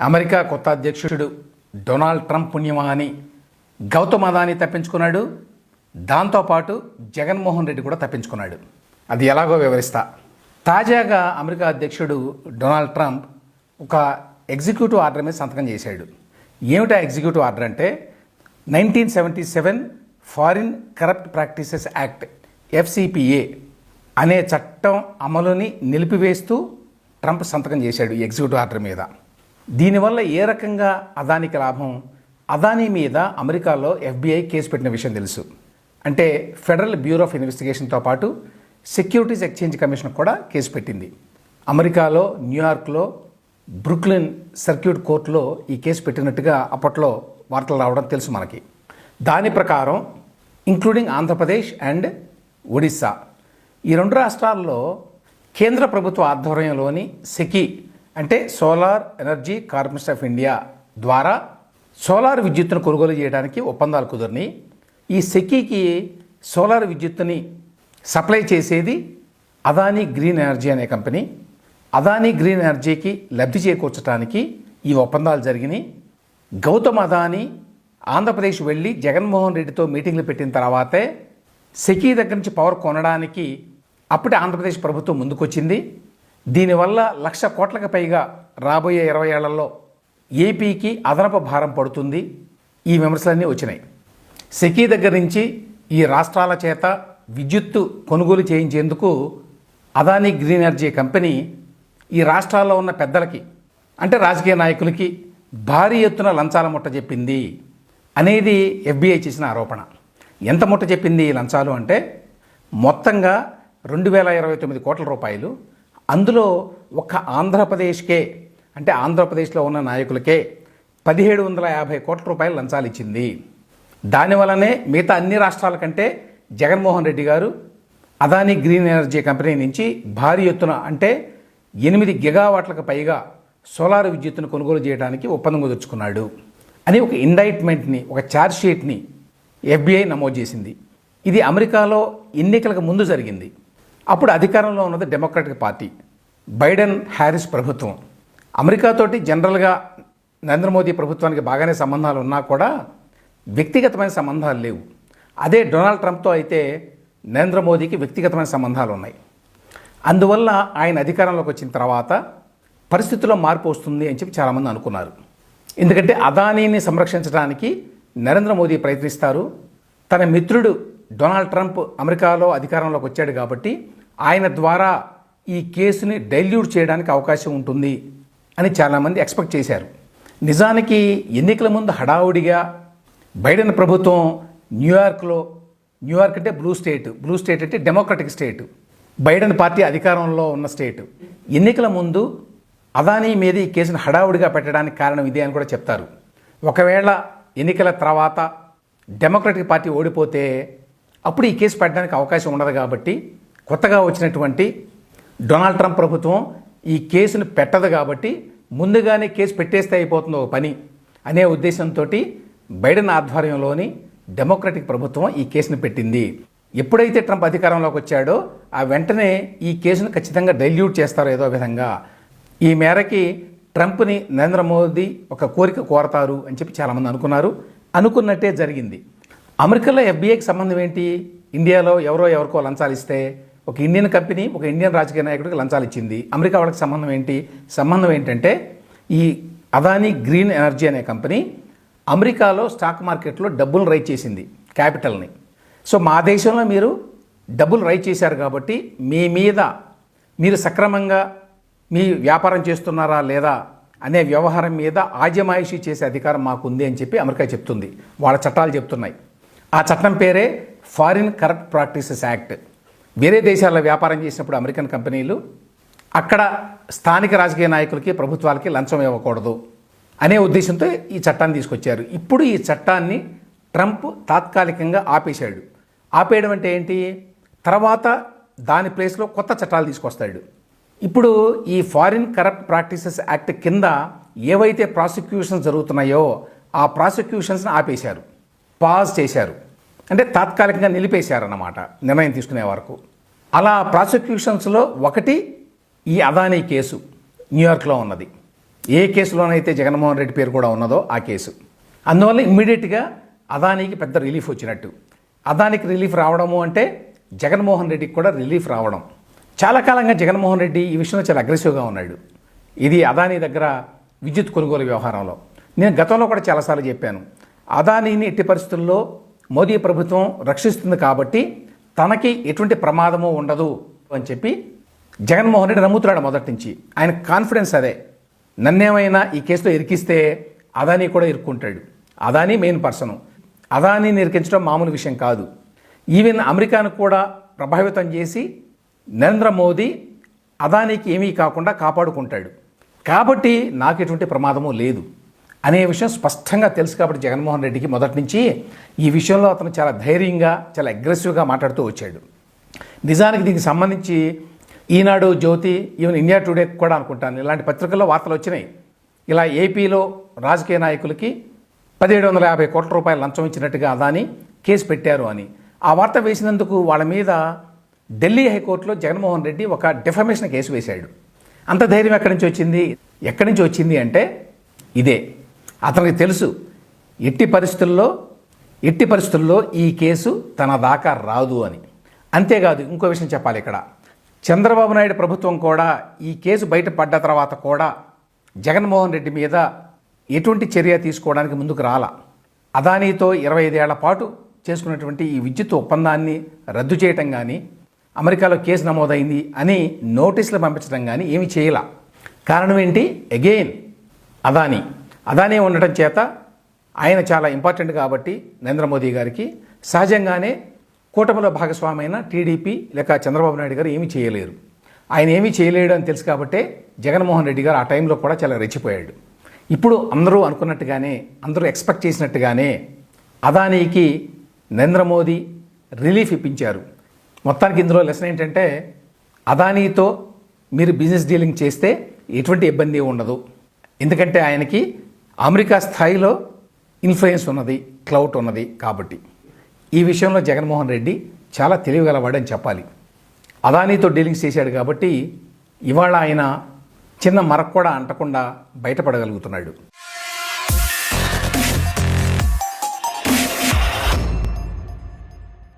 America కొత్త అధ్యక్షుడు Donald Trump పుణ్యమా అని గౌతమ్ అదానీ తప్పించుకున్నాడు. దాంతోపాటు జగన్మోహన్ రెడ్డి కూడా తప్పించుకున్నాడు. అది ఎలాగో వివరిస్తా. తాజాగా అమెరికా అధ్యక్షుడు డొనాల్డ్ ట్రంప్ ఒక ఎగ్జిక్యూటివ్ ఆర్డర్ మీద సంతకం చేశాడు. ఏమిటా ఎగ్జిక్యూటివ్ ఆర్డర్ అంటే 1977 foreign corrupt practices act FCPA అనే చట్టం అమలుని నిలిపివేస్తూ ట్రంప్ సంతకం చేశాడు ఈ ఎగ్జిక్యూటివ్ ఆర్డర్ మీద. దీనివల్ల ఏ రకంగా అదానికి లాభం? అదానీ మీద అమెరికాలో FBI కేసు పెట్టిన విషయం తెలుసు. అంటే ఫెడరల్ బ్యూరో ఆఫ్ ఇన్వెస్టిగేషన్తో పాటు సెక్యూరిటీస్ ఎక్స్చేంజ్ కమిషన్ కూడా కేసు పెట్టింది. అమెరికాలో న్యూయార్క్లో బ్రూక్లిన్ సర్క్యూట్ కోర్టులో ఈ కేసు పెట్టినట్టుగా అప్పట్లో వార్తలు రావడం తెలుసు మనకి. దాని ప్రకారం ఇంక్లూడింగ్ ఆంధ్రప్రదేశ్ అండ్ ఒడిస్సా ఈ రెండు రాష్ట్రాల్లో కేంద్ర ప్రభుత్వ ఆధ్వర్యంలోని సెకీ అంటే solar energy corporation of India ద్వారా సోలార్ విద్యుత్తును కొనుగోలు చేయడానికి ఒప్పందాలు కుదిరినాయి. ఈ సెకీకి సోలార్ విద్యుత్తుని సప్లై చేసేది అదానీ గ్రీన్ ఎనర్జీ అనే కంపెనీ. అదానీ గ్రీన్ ఎనర్జీకి లబ్ధి చేకూర్చడానికి ఈ ఒప్పందాలు జరిగినాయి. గౌతమ్ అదానీ ఆంధ్రప్రదేశ్ వెళ్ళి జగన్మోహన్ రెడ్డితో మీటింగ్లు పెట్టిన తర్వాతే సెకీ దగ్గర నుంచి పవర్ కొనడానికి అప్పుడే ఆంధ్రప్రదేశ్ ప్రభుత్వం ముందుకొచ్చింది. దీనివల్ల 1,00,000 కోట్లకు పైగా రాబోయే 20 ఏళ్లలో ఏపీకి అదనపు భారం పడుతుంది. ఈ విమర్శలన్నీ వచ్చినాయి. సెకీ దగ్గర నుంచి ఈ రాష్ట్రాల చేత విద్యుత్తు కొనుగోలు చేయించేందుకు అదానీ గ్రీన్ ఎనర్జీ కంపెనీ ఈ రాష్ట్రాల్లో ఉన్న పెద్దలకి అంటే రాజకీయ నాయకులకి భారీ ఎత్తున లంచాల ముట్ట చెప్పింది అనేది FBI చేసిన ఆరోపణ. ఎంత ముట్ట చెప్పింది ఈ లంచాలు అంటే మొత్తంగా 2,029 కోట్ల రూపాయలు. అందులో ఒక్క ఆంధ్రప్రదేశ్కే అంటే ఆంధ్రప్రదేశ్లో ఉన్న నాయకులకే 1,750 కోట్ల రూపాయలు లంచాలు ఇచ్చింది. దానివల్లనే మిగతా అన్ని రాష్ట్రాల కంటే జగన్మోహన్ రెడ్డి గారు అదానీ గ్రీన్ ఎనర్జీ కంపెనీ నుంచి భారీ ఎత్తున అంటే 8 గిగావాట్లకు పైగా సోలార్ విద్యుత్తును కొనుగోలు చేయడానికి ఒప్పందం కుదుర్చుకున్నాడు అని ఒక ఇండైట్మెంట్ని ఒక ఛార్జ్ షీట్ని FBI నమోదు చేసింది. ఇది అమెరికాలో ఎన్నికలకు ముందు జరిగింది. అప్పుడు అధికారంలో ఉన్నది డెమోక్రటిక్ పార్టీ, బైడెన్ హ్యారిస్ ప్రభుత్వం. అమెరికాతోటి జనరల్గా నరేంద్ర మోదీ ప్రభుత్వానికి బాగానే సంబంధాలు ఉన్నా కూడా వ్యక్తిగతమైన సంబంధాలు లేవు. అదే డొనాల్డ్ ట్రంప్తో అయితే నరేంద్ర మోదీకి వ్యక్తిగతమైన సంబంధాలు ఉన్నాయి. అందువల్ల ఆయన అధికారంలోకి వచ్చిన తర్వాత పరిస్థితుల్లో మార్పు వస్తుంది అని చెప్పి చాలామంది అనుకున్నారు. ఎందుకంటే అదానీని సంరక్షించడానికి నరేంద్ర మోదీ ప్రయత్నిస్తారు. తన మిత్రుడు డొనాల్డ్ ట్రంప్ అమెరికాలో అధికారంలోకి వచ్చాడు కాబట్టి ఆయన ద్వారా ఈ కేసుని డైల్యూట్ చేయడానికి అవకాశం ఉంటుంది అని చాలామంది ఎక్స్పెక్ట్ చేశారు. నిజానికి ఎన్నికల ముందు హడావుడిగా బైడెన్ ప్రభుత్వం న్యూయార్క్ అంటే బ్లూ స్టేట్ అంటే డెమోక్రటిక్ స్టేట్, బైడెన్ పార్టీ అధికారంలో ఉన్న స్టేట్. ఎన్నికల ముందు అదానీ మీద ఈ కేసును హడావుడిగా పెట్టడానికి కారణం ఇదే అని కూడా చెప్తారు. ఒకవేళ ఎన్నికల తర్వాత డెమోక్రటిక్ పార్టీ ఓడిపోతే అప్పుడు ఈ కేసు పెట్టడానికి అవకాశం ఉండదు కాబట్టి కొత్తగా వచ్చినటువంటి డొనాల్డ్ ట్రంప్ ప్రభుత్వం ఈ కేసును పెట్టదు కాబట్టి ముందుగానే కేసు పెట్టేస్తే అయిపోతుంది ఒక పని అనే ఉద్దేశంతో బైడెన్ ఆధ్వర్యంలోని డెమోక్రటిక్ ప్రభుత్వం ఈ కేసును పెట్టింది. ఎప్పుడైతే ట్రంప్ అధికారంలోకి వచ్చాడో ఆ వెంటనే ఈ కేసును ఖచ్చితంగా డైల్యూట్ చేస్తారు ఏదో విధంగా. ఈ మేరకి ట్రంప్ని నరేంద్ర మోదీ ఒక కోరిక కోరతారు అని చెప్పి చాలామంది అనుకున్నారు. అనుకున్నట్టే జరిగింది. అమెరికాలో FBIకి సంబంధం ఏంటి? ఇండియాలో ఎవరికో లంచాలు ఇస్తే ఒక ఇండియన్ కంపెనీ ఒక ఇండియన్ రాజకీయ నాయకుడికి లంచాలు ఇచ్చింది. అమెరికా వాళ్ళకి సంబంధం ఏంటి? సంబంధం ఏంటంటే ఈ అదానీ గ్రీన్ ఎనర్జీ అనే కంపెనీ అమెరికాలో స్టాక్ మార్కెట్లో డబ్బులు రైజ్ చేసింది, క్యాపిటల్ని. సో మా దేశంలో మీరు డబ్బులు రైజ్ చేశారు కాబట్టి మీ మీద మీరు సక్రమంగా మీ వ్యాపారం చేస్తున్నారా లేదా అనే వ్యవహారం మీద ఆజమాయిషీ చేసే అధికారం మాకుంది అని చెప్పి అమెరికా చెప్తుంది. వాళ్ళ చట్టాలు చెప్తున్నాయి. ఆ చట్టం పేరే ఫారిన్ కరప్ట్ ప్రాక్టీసెస్ యాక్ట్. వేరే దేశాల్లో వ్యాపారం చేసినప్పుడు అమెరికన్ కంపెనీలు అక్కడ స్థానిక రాజకీయ నాయకులకి ప్రభుత్వాలకి లంచం ఇవ్వకూడదు అనే ఉద్దేశంతో ఈ చట్టాన్ని తీసుకొచ్చారు. ఇప్పుడు ఈ చట్టాన్ని ట్రంప్ తాత్కాలికంగా ఆపేశాడు. ఆపేయడం అంటే ఏంటి? తర్వాత దాని ప్లేస్లో కొత్త చట్టాలు తీసుకొస్తాడు. ఇప్పుడు ఈ ఫారిన్ కరప్ట్ ప్రాక్టీసెస్ యాక్ట్ కింద ఏవైతే ప్రాసిక్యూషన్స్ జరుగుతున్నాయో ఆ ప్రాసిక్యూషన్స్ని ఆపేశారు, పాజ్ చేశారు. అంటే తాత్కాలికంగా నిలిపేశారు అన్నమాట నిర్ణయం తీసుకునే వరకు. అలా ప్రాసిక్యూషన్స్లో ఒకటి ఈ అదానీ కేసు న్యూయార్క్లో ఉన్నది. ఏ కేసులోనైతే జగన్మోహన్ రెడ్డి పేరు కూడా ఉన్నదో ఆ కేసు. అందువల్ల ఇమ్మీడియట్గా అదానీకి పెద్ద రిలీఫ్ వచ్చినట్టు. అదానికి రిలీఫ్ రావడము అంటే జగన్మోహన్ రెడ్డికి కూడా రిలీఫ్ రావడం. చాలా కాలంగా జగన్మోహన్ రెడ్డి ఈ విషయంలో చాలా అగ్రెసివ్గా ఉన్నాడు. ఇది అదానీ దగ్గర విద్యుత్ కొనుగోలు వ్యవహారంలో. నేను గతంలో కూడా చాలాసార్లు చెప్పాను, అదానీని ఎట్టి పరిస్థితుల్లో మోదీ ప్రభుత్వం రక్షిస్తుంది కాబట్టి తనకి ఎటువంటి ప్రమాదము ఉండదు అని చెప్పి జగన్మోహన్ రెడ్డి నమ్ముతున్నాడు మొదటి నుంచి. ఆయన కాన్ఫిడెన్స్ అదే. నన్నేమైనా ఈ కేసులో ఇరికిస్తే అదానీ కూడా ఇరుక్కుంటాడు. Adani main person. అదానీని ఇరికించడం మామూలు విషయం కాదు. ఈవెన్ అమెరికాను కూడా ప్రభావితం చేసి నరేంద్ర మోదీ అదానీకి ఏమీ కాకుండా కాపాడుకుంటాడు. కాబట్టి నాకు ఎటువంటి ప్రమాదము లేదు అనే విషయం స్పష్టంగా తెలుసు. కాబట్టి జగన్మోహన్ రెడ్డికి మొదటి నుంచి ఈ విషయంలో అతను చాలా ధైర్యంగా, చాలా అగ్రెసివ్గా మాట్లాడుతూ వచ్చాడు. నిజానికి దీనికి సంబంధించి ఈనాడు, జ్యోతి, ఈవెన్ ఇండియా టుడే కూడా అనుకుంటాను, ఇలాంటి పత్రికల్లో వార్తలు వచ్చినాయి. ఇలా ఏపీలో రాజకీయ నాయకులకి 1750 కోట్ల రూపాయలు లంచం ఇచ్చినట్టుగా అదానీ కేసు పెట్టారు అని. ఆ వార్త వేసినందుకు వాళ్ళ మీద ఢిల్లీ హైకోర్టులో జగన్మోహన్ రెడ్డి ఒక డిఫమేషన్ కేసు వేశాడు. అంత ధైర్యం ఎక్కడి నుంచి వచ్చింది? ఎక్కడి నుంచి వచ్చింది అంటే ఇదే. అతనికి తెలుసు ఎట్టి పరిస్థితుల్లో ఈ కేసు తన దాకా రాదు అని. అంతేకాదు, ఇంకో విషయం చెప్పాలి ఇక్కడ. చంద్రబాబు నాయుడు ప్రభుత్వం కూడా ఈ కేసు బయటపడ్డ తర్వాత కూడా జగన్మోహన్ రెడ్డి మీద ఎటువంటి చర్య తీసుకోవడానికి ముందుకు రాలా. అదానీతో 25 ఏళ్ల పాటు చేసుకున్నటువంటి ఈ విద్యుత్ ఒప్పందాన్ని రద్దు చేయటం కానీ, అమెరికాలో కేసు నమోదైంది అని నోటీసులు పంపించడం కానీ ఏమీ చేయలా. కారణం ఏంటి? అగైన్ అదానీ ఉండటం చేత ఆయన చాలా ఇంపార్టెంట్ కాబట్టి నరేంద్ర మోదీ గారికి సహజంగానే కూటమిలో భాగస్వామైన టీడీపీ లేక చంద్రబాబు నాయుడు గారు ఏమీ చేయలేరు. ఆయన ఏమీ చేయలేడు అని తెలుసు కాబట్టే జగన్మోహన్ రెడ్డి గారు ఆ టైంలో కూడా చాలా రెచ్చిపోయాడు. ఇప్పుడు అందరూ అనుకున్నట్టుగానే, అందరూ ఎక్స్పెక్ట్ చేసినట్టుగానే అదానీకి నరేంద్ర మోదీ రిలీఫ్ ఇప్పించారు. మొత్తానికి ఇందులో లెసన్ ఏంటంటే, అదానీతో మీరు బిజినెస్ డీలింగ్ చేస్తే ఎటువంటి ఇబ్బంది ఉండదు. ఎందుకంటే ఆయనకి అమెరికా స్థాయిలో ఇన్ఫ్లుయెన్స్ ఉన్నది, క్లౌట్ ఉన్నది కాబట్టి. ఈ విషయంలో జగన్మోహన్ రెడ్డి చాలా తెలివిగలవాడని చెప్పాలి. అదానీతో డీలింగ్స్ చేశాడు కాబట్టి ఇవాళ ఆయన చిన్న మరక కూడా అంటకుండా బయటపడగలుగుతున్నాడు.